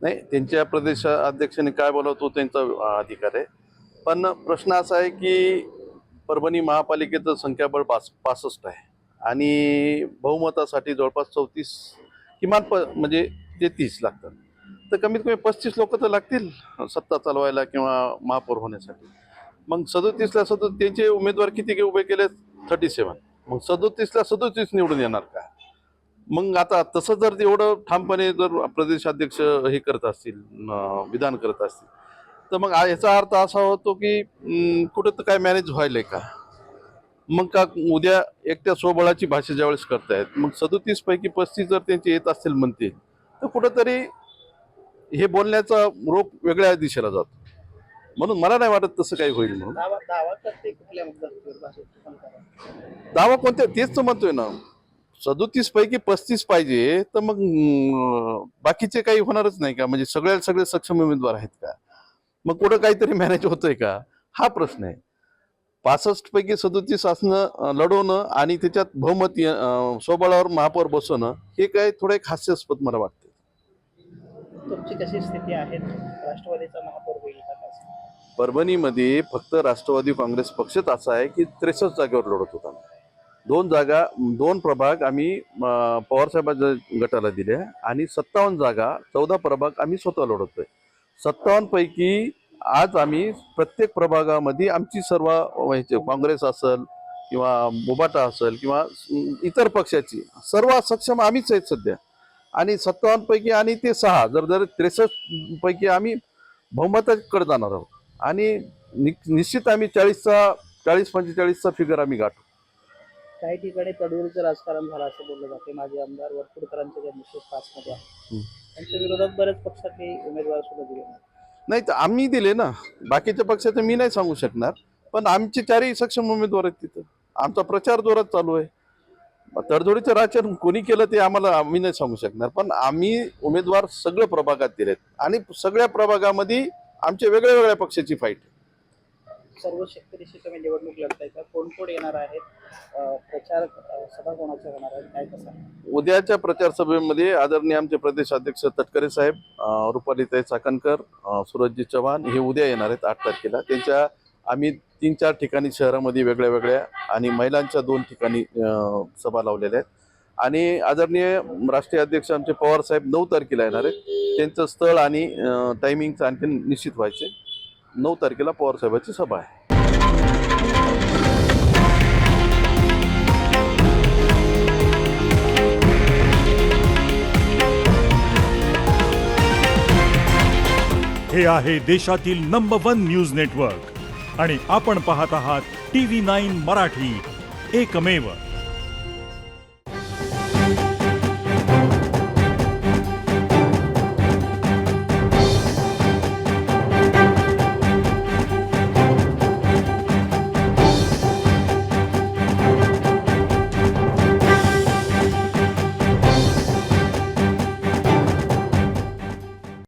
नाही, त्यांच्या प्रदेश अध्यक्षांनी काय बोलावं तो त्यांचा अधिकार आहे. पण प्रश्न असा आहे की परभणी महापालिकेचं संख्याबळ 65 आहे आणि बहुमतासाठी जवळपास 34 किमान म्हणजे 33 लागतात. तर कमीत कमी 35 लोक तर लागतील सत्ता चालवायला किंवा महापौर होण्यासाठी. मग 37ला त्यांचे उमेदवार किती उभे केले? 37. मग 37ला 37 निवडून येणार का? मग आता तसं जर एवढं ठामपणे जर प्रदेशाध्यक्ष हे करत असतील, विधान करत असतील, तर मग याचा अर्थ असा होतो की कुठं तर काय मॅनेज व्हायलंय का? मग का उद्या एकट्या स्वबळाची भाषा ज्यावेळेस करतायत, मग 37 पैकी 35 जर त्यांचे येत असतील म्हणते, तर कुठंतरी हे बोलण्याचा रोख वेगळ्या दिशेला जातो. म्हणून मला नाही वाटत तसं काही होईल म्हणून. दावा कोणत्या? तेच तर म्हणतोय ना, 37 पैकी 35 पाहिजे, तर मग बाकीचे काही होणारच नाही का? म्हणजे सगळे सक्षम उमेदवार आहेत का? मग कुठं काहीतरी मॅनेज होतोय का? हा प्रश्न आहे. 65 पैकी 37 असणं, लढवणं आणि त्याच्यात बहुमत स्वबळावर महापौर बसवणं, हे काय थोडं एक हास्यास्पद मला वाटतं. तुमची कशी स्थिती आहे? राष्ट्रवादीचा महापौर होईल का? परभणीमध्ये फक्त राष्ट्रवादी काँग्रेस पक्षच असा आहे की 63 जागेवर लढत होता. 2 प्रभाग आम्ही पवारसाहेबांच्या गटाला दिल्या आणि 57 जागा 14 प्रभाग आम्ही स्वतः लढवतोय. 57 पैकी आज आम्ही प्रत्येक प्रभागामध्ये आमची सर्व काँग्रेस असेल किंवा मुबाटा असेल किंवा इतर पक्षाची सर्व सक्षम आम्हीच आहेत सध्या. आणि 57 पैकी आणि ते 6 जर 63 पैकी आम्ही बहुमताकडे जाणार आहोत आणि निश्चित आम्ही 40-45चा फिगर आम्ही गाठू. काही ठिकाणी तडजोडीचं राजकारण झालं असं बोललं जाते. माजी आमदार वरपुडकरांच्या ज्या निश्चित पासमध्ये आहे त्यांच्या विरोधात बरेच पक्षाचे उमेदवार सुद्धा दिले नाही. तर आम्ही दिले ना, बाकीच्या पक्षाचं मी नाही सांगू शकणार, पण आमचे 4ही सक्षम उमेदवार आहेत तिथं. आमचा प्रचार जोरात चालू आहे. तडजोडीचं राजकारण कोणी केलं ते आम्ही नाही सांगू शकणार, पण आम्ही उमेदवार सगळ्या प्रभागात दिलेत आणि सगळ्या प्रभागामध्ये आमच्या वेगळ्या पक्षाची फाईट. सर्व शेतकरीशी तुम्ही निवडणूक लढताय का? कोण कोण येणार आहेत? प्रचार सभा कोणाच्या होणार आहेत? काय कसं? उद्याच्या प्रचार सभेमध्ये आदरणीय आमचे प्रदेश अध्यक्ष तटकरे साहेब, रुपालीताई चाकणकर, सूरजजी चव्हाण हे उद्या येणार आहेत 8 तारखेला. त्यांच्या आम्ही 3-4 ठिकाणी शहरामध्ये वेगळ्या आणि महिलांच्या 2 ठिकाणी सभा लावलेल्या आहेत. आणि आदरणीय राष्ट्रीय अध्यक्ष आमचे पवार साहेब 9 तारखेला येणार आहेत. त्यांचं स्थळ आणि टायमिंगचं आणखी निश्चित व्हायचे. 9 तारखेला पवार साहेबांची सभा आहे. हे आहे देशातील नंबर 1 न्यूज नेटवर्क आणि आपण पाहत आहात TV9 मराठी, एकमेव.